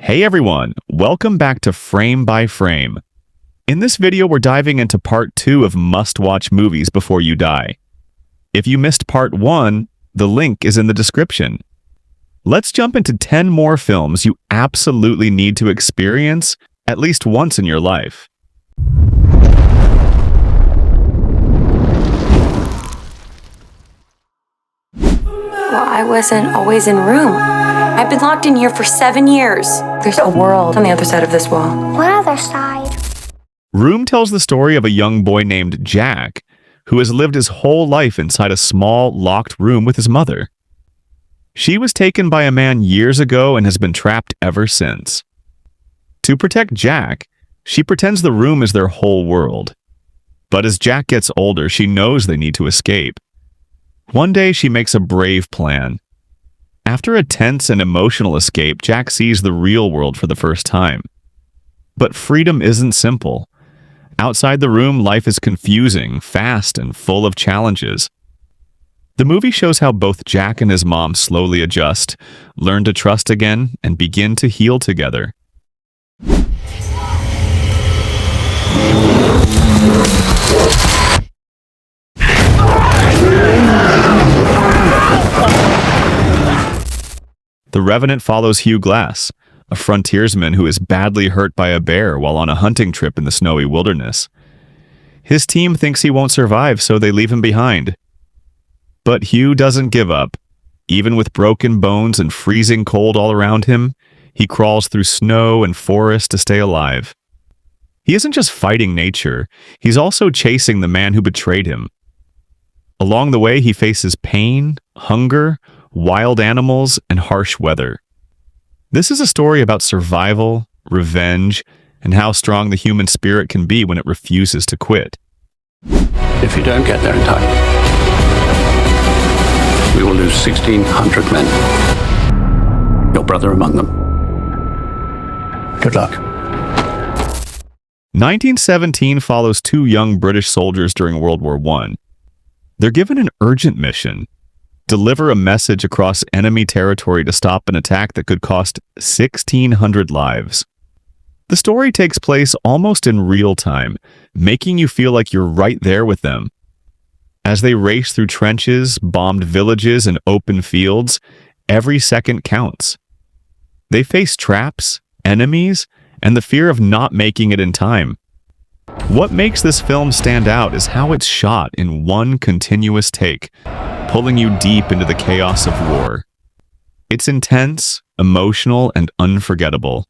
Hey everyone, welcome back to Frame by Frame. In this video, we're diving into part 2 of must-watch movies before you die. If you missed part 1, the link is in the description. Let's jump into 10 more films you absolutely need to experience at least once in your life. Well, I wasn't always in room. I've been locked in here for 7 years. There's a world on the other side of this wall. What other side? Room tells the story of a young boy named Jack, who has lived his whole life inside a small, locked room with his mother. She was taken by a man years ago and has been trapped ever since. To protect Jack, she pretends the room is their whole world. But as Jack gets older, she knows they need to escape. One day, she makes a brave plan. After a tense and emotional escape, Jack sees the real world for the first time. But freedom isn't simple. Outside the room, life is confusing, fast, and full of challenges. The movie shows how both Jack and his mom slowly adjust, learn to trust again, and begin to heal together. The Revenant follows Hugh Glass, a frontiersman who is badly hurt by a bear while on a hunting trip in the snowy wilderness. His team thinks he won't survive, so they leave him behind. But Hugh doesn't give up. Even with broken bones and freezing cold all around him, he crawls through snow and forest to stay alive. He isn't just fighting nature, he's also chasing the man who betrayed him. Along the way, he faces pain, hunger, wild animals, and harsh weather. This is a story about survival, revenge, and how strong the human spirit can be when it refuses to quit. If you don't get there in time, we will lose 1,600 men. Your brother among them. Good luck. 1917 follows two young British soldiers during World War I. They're given an urgent mission: deliver a message across enemy territory to stop an attack that could cost 1,600 lives. The story takes place almost in real time, making you feel like you're right there with them. As they race through trenches, bombed villages, and open fields, every second counts. They face traps, enemies, and the fear of not making it in time. What makes this film stand out is how it's shot in one continuous take, pulling you deep into the chaos of war. It's intense, emotional, and unforgettable.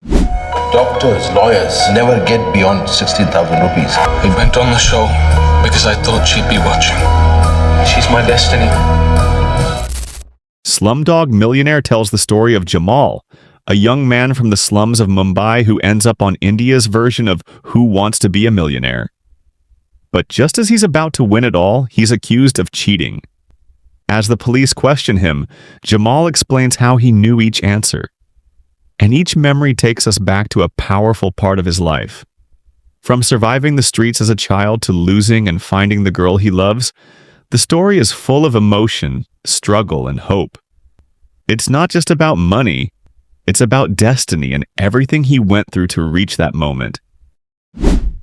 Doctors, lawyers never get beyond 16,000 rupees. I went on the show because I thought she'd be watching. She's my destiny. Slumdog Millionaire tells the story of Jamal, a young man from the slums of Mumbai who ends up on India's version of Who Wants to Be a Millionaire. But just as he's about to win it all, he's accused of cheating. As the police question him, Jamal explains how he knew each answer. And each memory takes us back to a powerful part of his life. From surviving the streets as a child to losing and finding the girl he loves, the story is full of emotion, struggle, and hope. It's not just about money, it's about destiny and everything he went through to reach that moment.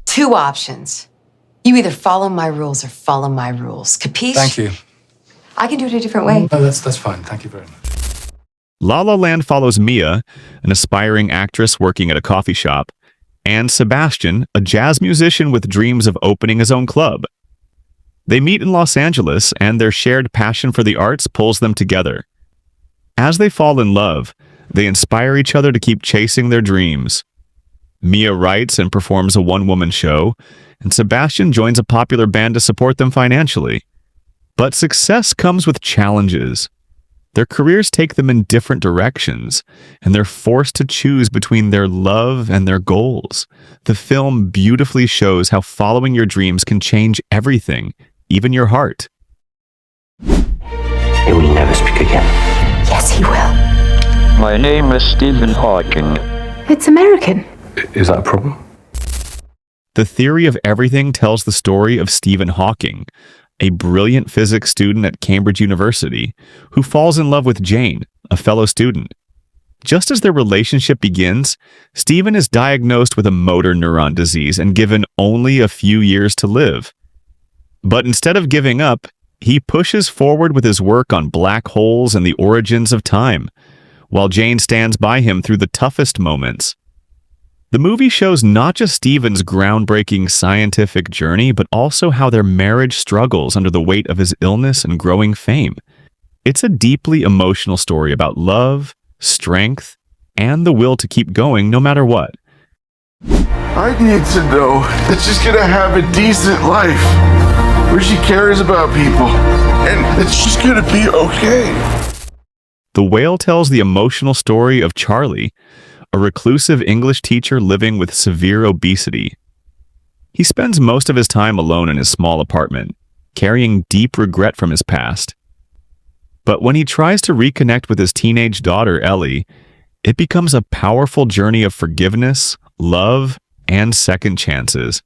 2 options. You either follow my rules or follow my rules. Capiche? Thank you. I can do it a different way. No, that's fine. Thank you very much. La La Land follows Mia, an aspiring actress working at a coffee shop, and Sebastian, a jazz musician with dreams of opening his own club. They meet in Los Angeles, and their shared passion for the arts pulls them together. As they fall in love, they inspire each other to keep chasing their dreams. Mia writes and performs a one-woman show, and Sebastian joins a popular band to support them financially. But success comes with challenges. Their careers take them in different directions, and they're forced to choose between their love and their goals. The film beautifully shows how following your dreams can change everything, even your heart. He will never speak again. Yes, he will. My name is Stephen Hawking. It's American. Is that a problem? The Theory of Everything tells the story of Stephen Hawking, a brilliant physics student at Cambridge University who falls in love with Jane, a fellow student. Just as their relationship begins, Steven is diagnosed with a motor neuron disease and given only a few years to live. But instead of giving up, he pushes forward with his work on black holes and the origins of time, while Jane stands by him through the toughest moments. The movie shows not just Steven's groundbreaking scientific journey, but also how their marriage struggles under the weight of his illness and growing fame. It's a deeply emotional story about love, strength, and the will to keep going no matter what. I need to know that she's gonna have a decent life, where she cares about people, and that she's gonna be okay. The Whale tells the emotional story of Charlie, a reclusive English teacher living with severe obesity. He spends most of his time alone in his small apartment, carrying deep regret from his past. But when he tries to reconnect with his teenage daughter, Ellie, it becomes a powerful journey of forgiveness, love, and second chances.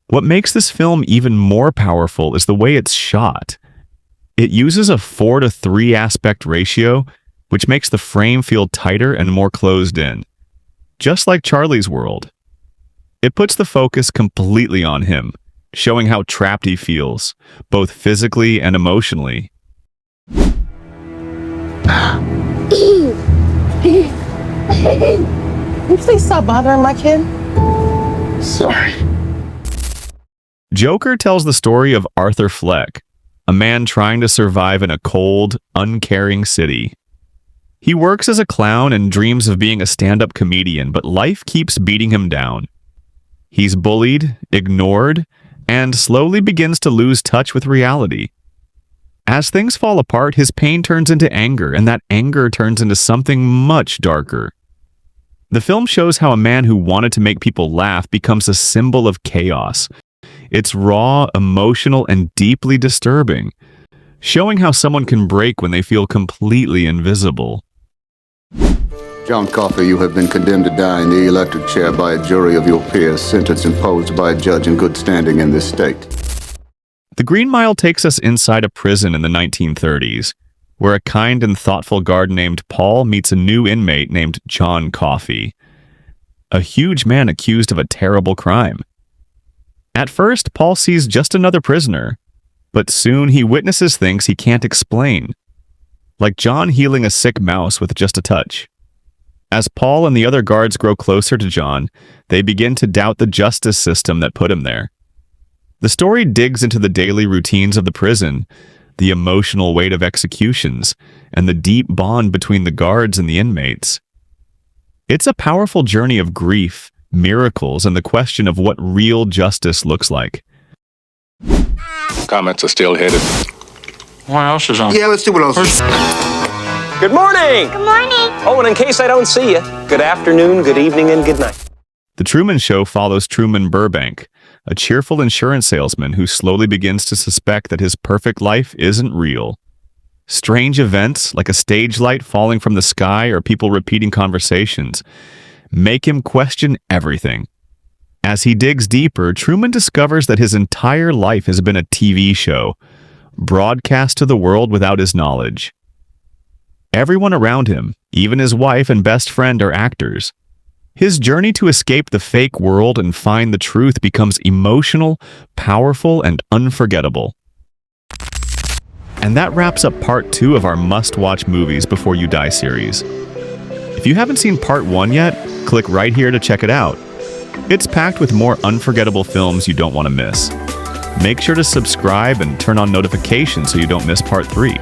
What makes this film even more powerful is the way it's shot. It uses a 4:3 aspect ratio, which makes the frame feel tighter and more closed in. Just like Charlie's world. It puts the focus completely on him, showing how trapped he feels, both physically and emotionally. Can you please stop bothering my kid? Sorry. Joker tells the story of Arthur Fleck, a man trying to survive in a cold, uncaring city. He works as a clown and dreams of being a stand-up comedian, but life keeps beating him down. He's bullied, ignored, and slowly begins to lose touch with reality. As things fall apart, his pain turns into anger, and that anger turns into something much darker. The film shows how a man who wanted to make people laugh becomes a symbol of chaos. It's raw, emotional, and deeply disturbing, showing how someone can break when they feel completely invisible. John Coffey, you have been condemned to die in the electric chair by a jury of your peers, sentence imposed by a judge in good standing in this state. The Green Mile takes us inside a prison in the 1930s, where a kind and thoughtful guard named Paul meets a new inmate named John Coffey, a huge man accused of a terrible crime. At first, Paul sees just another prisoner, but soon he witnesses things he can't explain, like John healing a sick mouse with just a touch. As Paul and the other guards grow closer to John, they begin to doubt the justice system that put him there. The story digs into the daily routines of the prison, the emotional weight of executions, and the deep bond between the guards and the inmates. It's a powerful journey of grief, miracles, and the question of what real justice looks like. Comments are still headed. What else is on? Yeah, let's see what else is. Good morning! Good morning! Oh, and in case I don't see you, good afternoon, good evening, and good night. The Truman Show follows Truman Burbank, a cheerful insurance salesman who slowly begins to suspect that his perfect life isn't real. Strange events, like a stage light falling from the sky or people repeating conversations, make him question everything. As he digs deeper, Truman discovers that his entire life has been a TV show, broadcast to the world without his knowledge. Everyone around him, even his wife and best friend, are actors. His journey to escape the fake world and find the truth becomes emotional, powerful, and unforgettable. And that wraps up part 2 of our must-watch movies before you die series. If you haven't seen part 1 yet, click right here to check it out. It's packed with more unforgettable films you don't want to miss. Make sure to subscribe and turn on notifications so you don't miss part 3.